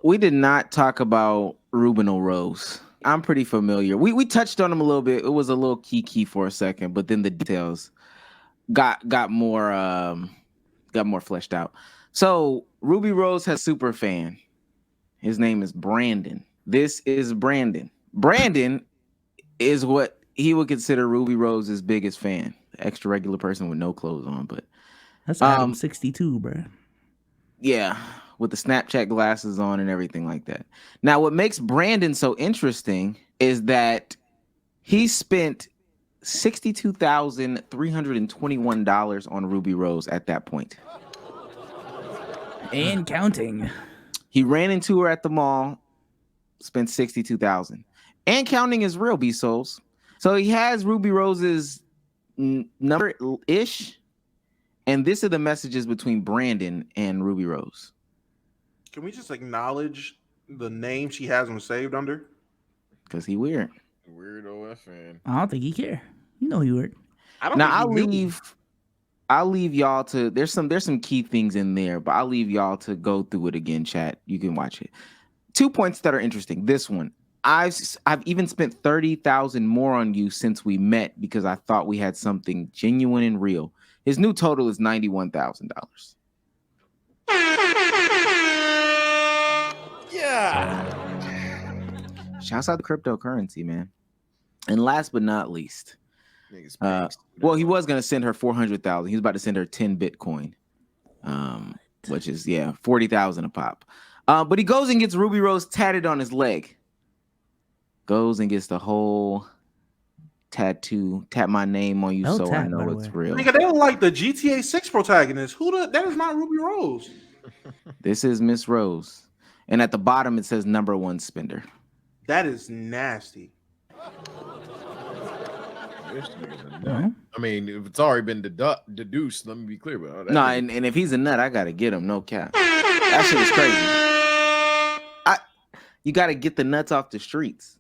We did not talk about Ruben Rose. I'm pretty familiar. We touched on him a little bit. It was a little key for a second, but then the details got more got more fleshed out. So Ruby Rose has super fan. His name is Brandon. This is Brandon. Brandon is what he would consider Ruby Rose's biggest fan. The extra regular person with no clothes on, but That's Adam um 62, bro. yeah, with the Snapchat glasses on and everything like that. Now, what makes Brandon so interesting is that he spent $62,321 on Ruby Rose at that point. And counting. He ran into her at the mall, spent 62,000, and counting is real. B souls. So he has Ruby Rose's number ish, and this are the messages between Brandon and Ruby Rose. Can we just acknowledge the name she has him saved under? Because he weird. Weirdo fan. I don't think he care. You know he would. I don't Now think he knew. I'll leave y'all to there's some key things in there, but I'll leave y'all to go through it again, chat. You can watch it. 2 points that are interesting. This one. I've even spent 30,000 more on you since we met because I thought we had something genuine and real. His new total is $91,000. Yeah. Shouts out to cryptocurrency, man. And last but not least, Niggas well, he was gonna send her 400,000. He was about to send her 10 Bitcoin, which is 40,000 a pop. But he goes and gets Ruby Rose tatted on his leg. Goes and gets the whole tattoo. Tap my name on you Well so I tapped, by know the it's way. real. Nigga, they don't like the GTA 6 protagonist. That is not Ruby Rose. This is Miss Rose, and at the bottom it says number one spender. That is nasty. This nigga's a nut. Well, I mean, if it's already been deduced, let me be clear about that. No, and if he's a nut, I gotta get him. No cap. That shit is crazy. You gotta get the nuts off the streets.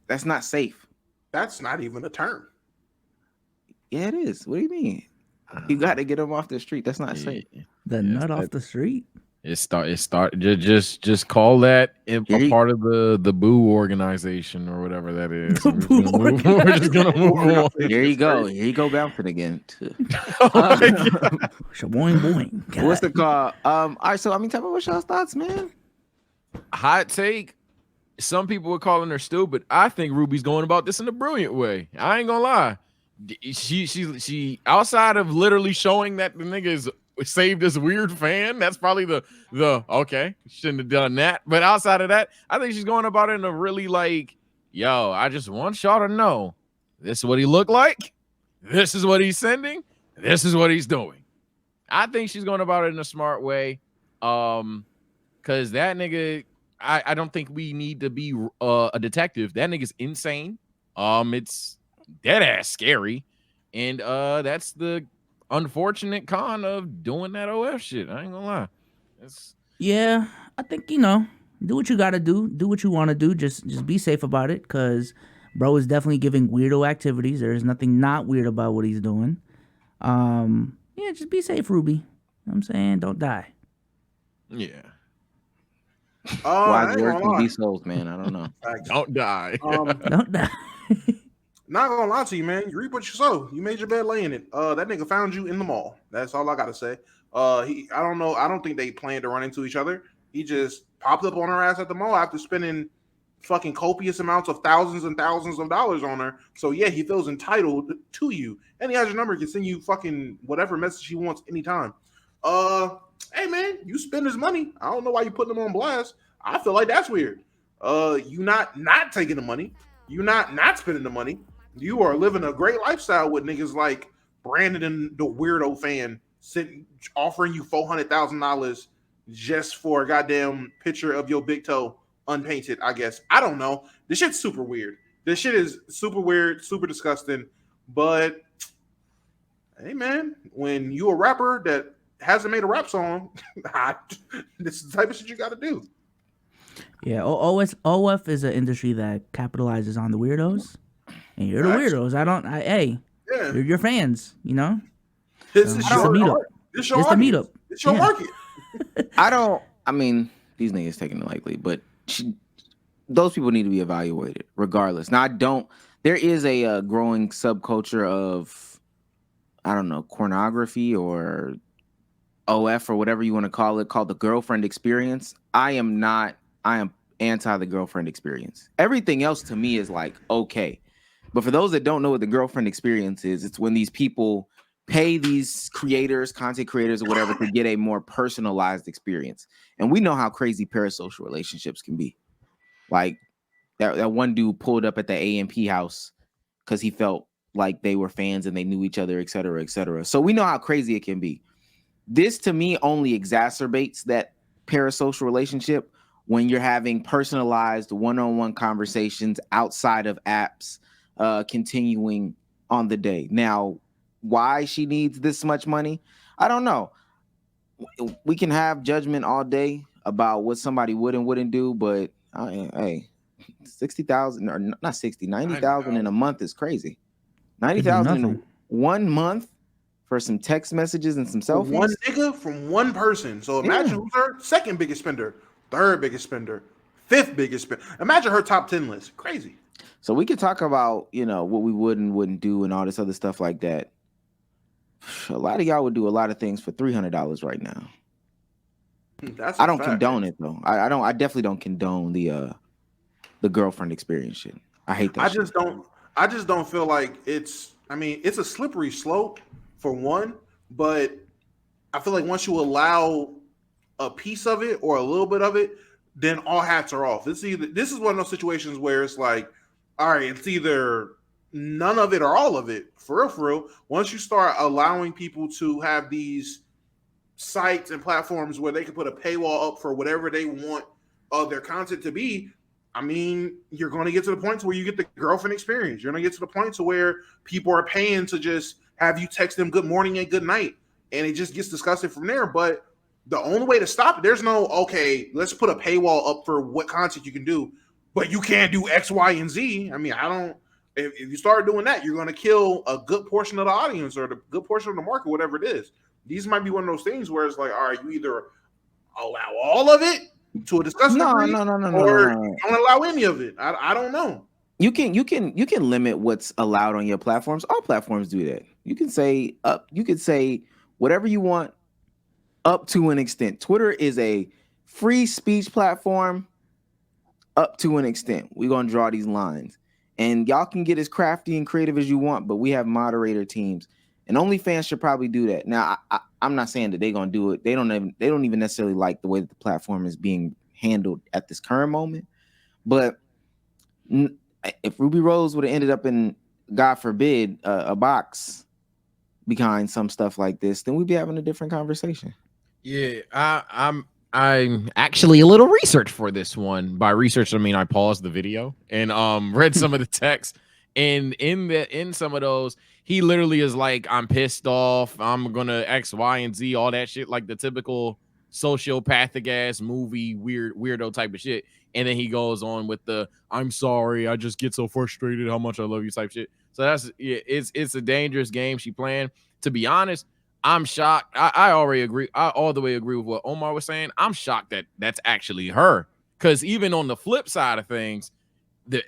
That's not safe. That's not even a term. Yeah, it is. What do you mean? You got to get them off the street. That's not Yeah. safe. the nut off the street. It start. Just call that a Here part of the Boo organization or whatever that is. The Boo We're just gonna move on. Here you go. Here you go, bouncing again. Oh my God. Shaboing boing. What's the call? All right. So I mean, tell me what's y'all's thoughts, man. Hot take. Some people were calling her stupid. I think Ruby's going about this in a brilliant way. I ain't gonna lie. She outside of literally showing that the nigga is saved this weird fan. That's probably the okay. Shouldn't have done that. But outside of that, I think she's going about it in a really like, yo, I just want y'all to know this is what he looked like. This is what he's sending. This is what he's doing. I think she's going about it in a smart way. Because that nigga, I don't think we need to be a detective. That nigga's insane. It's dead ass scary. And that's the unfortunate con of doing that OF shit. I ain't gonna lie. Yeah, I think do what you gotta do. Do what you want to do. Just be safe about it, cause bro is definitely giving weirdo activities. There is nothing not weird about what he's doing. Yeah, just be safe, Ruby. You know what I'm saying, don't die. Yeah. Wise I ain't words gonna from lie. these souls, man. I don't know. Don't die. Don't die. Not gonna lie to you, man. You reap what you sow. You made your bed, lay in it. That nigga found you in the mall. That's all I gotta say. I don't know. I don't think they planned to run into each other. He just popped up on her ass at the mall after spending fucking copious amounts of thousands and thousands of dollars on her. So yeah, he feels entitled to you, and he has your number. He can send you fucking whatever message he wants anytime. Hey man, you spend his money. I don't know why you putting him on blast. I feel like that's weird. You not taking the money. You not spending the money. You are living a great lifestyle with niggas like Brandon and the weirdo fan sitting offering you $400,000 just for a goddamn picture of your big toe unpainted. I guess I don't know. This shit's super weird. This shit is super weird, super disgusting. But hey man, when you a rapper that hasn't made a rap song, this is the type of shit you got to do. Yeah, OF is an industry that capitalizes on the weirdos, and you're the weirdos. Hey, Yeah, you're your fans. this is It's a your meetup. It's your It's the audience. meetup. It's your Yeah. market. I mean, these niggas taking it lightly, but those people need to be evaluated regardless. Now, there is a growing subculture of, I don't know, pornography or OF or whatever you want to call it, called the girlfriend experience. I am anti the girlfriend experience. Everything else to me is like, okay. But for those that don't know what the girlfriend experience is, it's when these people pay these creators, content creators or whatever, to get a more personalized experience. And we know how crazy parasocial relationships can be. Like that one dude pulled up at the AMP house because he felt like they were fans and they knew each other, et cetera, et cetera. So we know how crazy it can be. This to me only exacerbates that parasocial relationship when you're having personalized one-on-one conversations outside of apps, continuing on the day. Now, why she needs this much money, I don't know. We can have judgment all day about what somebody would and wouldn't do, but hey, 60,000 or not 60, 90,000 in a month is crazy. 90,000 in 1 month for some text messages and some selfies. One nigga from one person. So imagine who's her second biggest spender, third biggest spender, fifth biggest spender. Imagine her top 10 list. Crazy. So we could talk about, what we would and wouldn't do and all this other stuff like that. A lot of y'all would do a lot of things for $300 right now. I don't condone it though. I definitely don't condone the girlfriend experience shit. I hate that. I just don't feel like it's a slippery slope for one, but I feel like once you allow a piece of it or a little bit of it, then all hats are off. This is one of those situations where it's like, all right, it's either none of it or all of it. For real. Once you start allowing people to have these sites and platforms where they can put a paywall up for whatever they want their content to be, you're going to get to the point where you get the girlfriend experience. You're going to get to the point to where people are paying to just have you text them good morning and good night. And it just gets disgusting from there. But the only way to stop it, there's no, okay, let's put a paywall up for what content you can do, but you can't do X, Y, and Z. If you start doing that, you're going to kill a good portion of the audience or the good portion of the market, whatever it is. These might be one of those things where it's like, all right, you either allow all of it to a disgusting degree, or you don't allow any of it. I don't know. You can limit what's allowed on your platforms. All platforms do that. You can say whatever you want up to an extent. Twitter is a free speech platform up to an extent. We're gonna draw these lines. And y'all can get as crafty and creative as you want, but we have moderator teams. And OnlyFans should probably do that. Now, I'm not saying that they're gonna do it. They don't even necessarily like the way that the platform is being handled at this current moment. But if Ruby Rose would have ended up in, God forbid, a box behind some stuff like this, then we'd be having a different conversation. Yeah, I'm actually a little research for this one. By research, I mean I paused the video and read some of the text. And in some of those, he literally is like, I'm pissed off. I'm gonna X, Y, and Z, all that shit, like the typical sociopathic ass movie weirdo type of shit. And then he goes on with the I'm sorry, I just get so frustrated how much I love you type shit. So it's a dangerous game she playing. To be honest, I'm shocked. I already agree. I all the way agree with what Omar was saying. I'm shocked that that's actually her. Because even on the flip side of things,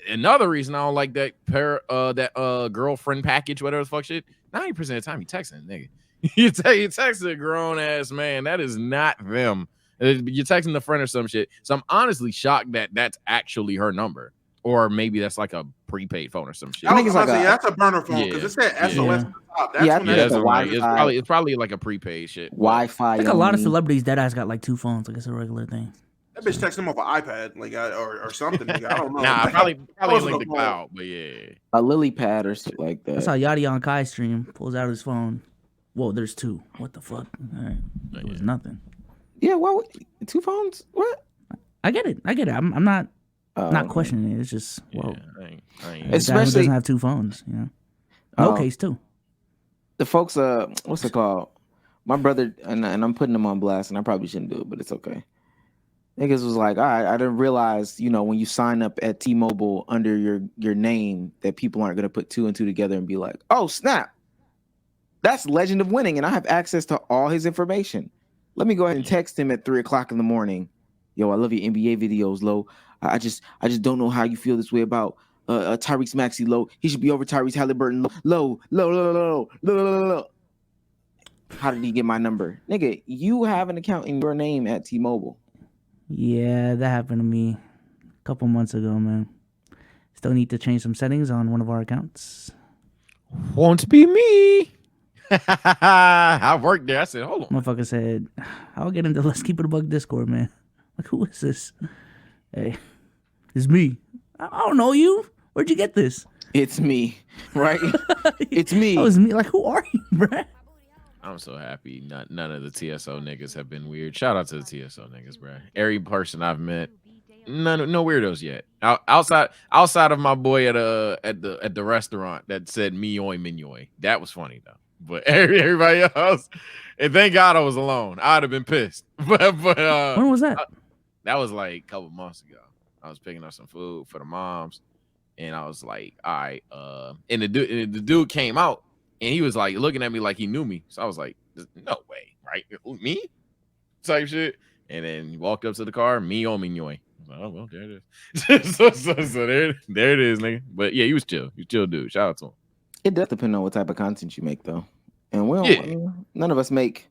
another reason I don't like that girlfriend package, whatever the fuck shit. 90% of the time you texting a nigga. you text a grown ass man. That is not them. You're texting a friend or some shit. So I'm honestly shocked that that's actually her number. Or maybe that's like a prepaid phone or some shit. I think that's a burner phone because it said SOS at the top. It's probably like a prepaid shit. Wi-Fi. I think a lot of celebrities deadass got like 2 phones. Like it's a regular thing. That bitch texted him off an iPad, like or something. Like, I don't know. Nah, probably link the cloud, but yeah, a lily pad or shit like that. That's how Yachty on Kai stream pulls out his phone. Whoa, there's 2. What the fuck? All right. It was nothing. Yeah, what? 2 phones? What? I get it. I'm not questioning it. It's just especially doesn't have 2 phones. No case too. The folks, what's it called? My brother and I'm putting them on blast, and I probably shouldn't do it, but it's okay. Niggas was like, all right, I didn't realize, when you sign up at T-Mobile under your name, that people aren't gonna put 2 and 2 together and be like, oh snap, that's Legend of Winning, and I have access to all his information. Let me go ahead and text him at 3:00 in the morning Yo, I love your NBA videos, Lo. I just don't know how you feel this way about Tyrese Maxey, Lo. He should be over Tyrese Halliburton, Lo. How did he get my number? Nigga, you have an account in your name at T-Mobile. Yeah, that happened to me a couple months ago, man. Still need to change some settings on one of our accounts. Won't be me. I worked there. I said, hold on. Motherfucker said, I'll get into Let's Keep It a Bug Discord, man. Like, who is this? Hey, it's me. I don't know you. Where'd you get this? It's me, right? It's me. Oh, it's me. Like, who are you, bruh? I'm so happy none of the TSO niggas have been weird. Shout out to the TSO niggas, bro. Every person I've met, no weirdos yet. Outside of my boy at the restaurant that said "Mioy Mignoy." That was funny though. But everybody else, and thank God I was alone. I'd have been pissed. But When was that? that was like a couple months ago. I was picking up some food for the moms, and I was like, all right. And the dude came out. And he was like looking at me like he knew me. So I was like, no way, right? Me? Type shit. And then he walked up to the car, me on Mignoy. Oh, well, there it is. so there it is, nigga. But yeah, he was chill. He was chill dude. Shout out to him. It does depend on what type of content you make, though. And we don't, none of us make,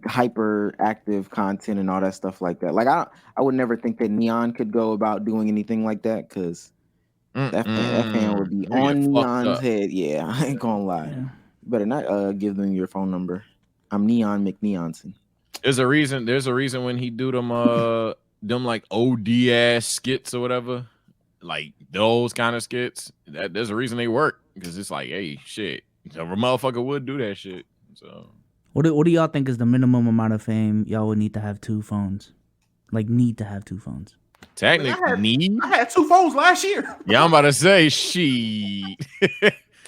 hyper active content and all that stuff like that. Like I would never think that Neon could go about doing anything like that because that fan would be on Neon's head. Yeah, I ain't gonna lie. Yeah. Better not give them your phone number. I'm Neon McNeonson. There's a reason when he do them like OD ass skits or whatever, like those kind of skits. There's a reason they work because it's like, hey, shit, a motherfucker would do that shit. So what do y'all think is the minimum amount of fame y'all would need to have two phones? Like need to have two phones. Technically, I had two phones last year. Yeah, I'm about to say, shit.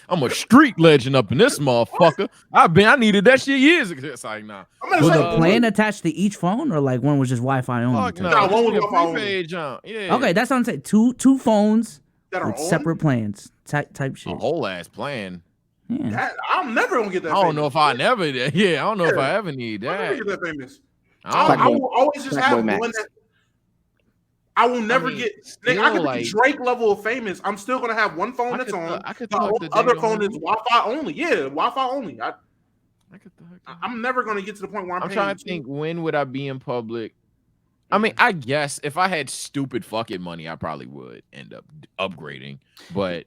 I'm a street legend up in this motherfucker. I needed that shit years ago. It's like, nah. Was the plan attached to each phone, or like one was just Wi-Fi only? No, one was Wi-Fi only. Yeah. Okay, that's what I'm saying. Two phones that with separate plans, type shit. A whole ass plan. Yeah. I'm never gonna get that. I don't know if I never. Yeah, I don't know if I ever need that. I'll never get that famous. I will always just have one that. I will never get. Nigga, I could be Drake level of famous. I'm still gonna have one phone that's on. The other phone is Wi-Fi only. Yeah, Wi-Fi only. I'm never gonna get to the point where I'm trying to think. When would I be in public? I mean, I guess if I had stupid fucking money, I probably would end up upgrading. But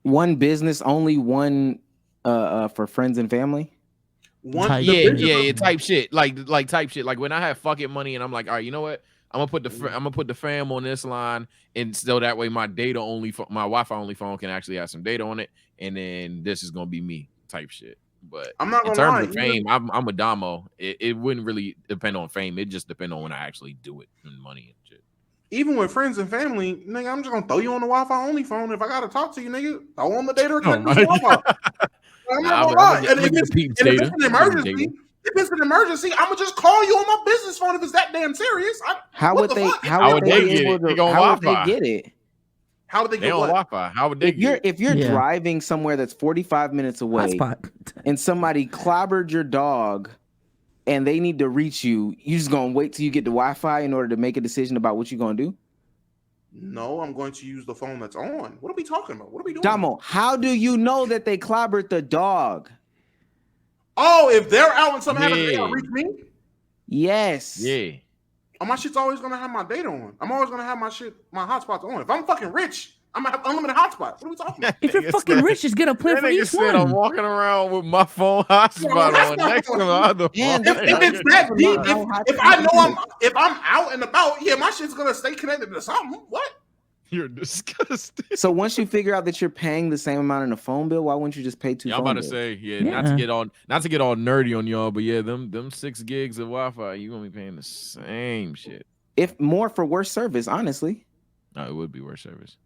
one business only, one for friends and family. Yeah, type shit. Like type shit. Like when I have fucking money and I'm like, all right, you know what? I'm gonna put the fam on this line, and so that way my my Wi-Fi only phone can actually have some data on it, and then this is gonna be me type shit. But I'm not in terms of fame, I'm a Damo. It wouldn't really depend on fame. It just depend on when I actually do it and money and shit. Even with friends and family, nigga, I'm just gonna throw you on the Wi-Fi only phone. If I gotta talk to you, nigga, throw on the data or connect to Wi-Fi. I'm not gonna lie. And if it's an emergency. If it's an emergency, I'm gonna just call you on my business phone if it's that damn serious. How would they get it? How would they get on Wi-Fi? How would they if you're driving somewhere that's 45 minutes away and somebody clobbered your dog and they need to reach you, you just gonna wait till you get the Wi-Fi in order to make a decision about what you're gonna do? No, I'm going to use the phone that's on. What are we talking about? What are we doing? Damo, how do you know that they clobbered the dog? Oh, if they're out and something happens, they gotta reach me? Yes. Yeah. Oh, my shit's always gonna have my data on. I'm always gonna have my hotspots on. If I'm fucking rich, I'm gonna have unlimited hotspots. What are we talking about? If you're fucking rich, just get a plan for each one. I'm walking around with my phone hotspot on next to my other phone. If it's that deep, if I know if I'm out and about, yeah, my shit's gonna stay connected to something. What? You're disgusting. So once you figure out that you're paying the same amount in a phone bill, why wouldn't you just pay two? I'm about to say, not to get all nerdy on y'all, but yeah, them 6 gigs of Wi-Fi, you gonna be paying the same shit. If more for worse service, honestly. No, it would be worse service.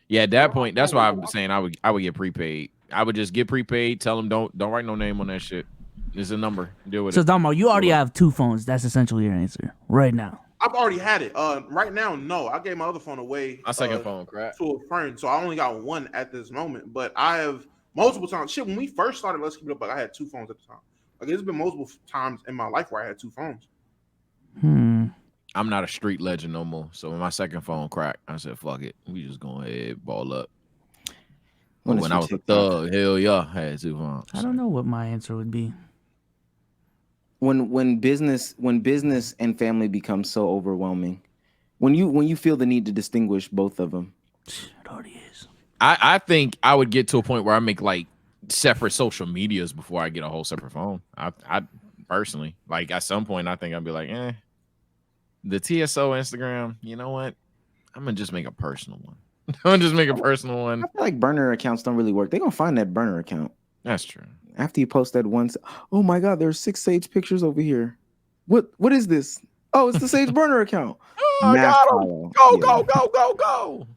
Yeah, at that point, that's why I'm saying I would get prepaid. I would just get prepaid. Tell them don't write no name on that shit. It's a number. Deal with it. So Damo, you already have 2 phones. That's essentially your answer right now. I've already had it. Right now, no. I gave my other phone away. My second phone, crap. To a friend, so I only got one at this moment. But I have multiple times. Shit, when we first started Let's Keep It Up, I had 2 phones at the time. Like, there's been multiple times in my life where I had 2 phones. I'm not a street legend no more. So when my second phone cracked, I said, "Fuck it, we just go ahead ball up." But when I was a thug, hell yeah, I had 2 phones. I don't know what my answer would be. When business and family become so overwhelming, when you feel the need to distinguish both of them. It already is. I think I would get to a point where I make like separate social medias before I get a whole separate phone. I personally, like, at some point I think I'd be like, the TSO Instagram, you know what? I'm gonna just make a personal one. I'm gonna just make a personal one. I feel like burner accounts don't really work. They're gonna find that burner account. That's true. After you post that once, oh my God, there's 6 Sage pictures over here. What is this? Oh, it's the Sage burner account. Oh, I got 'em. Go.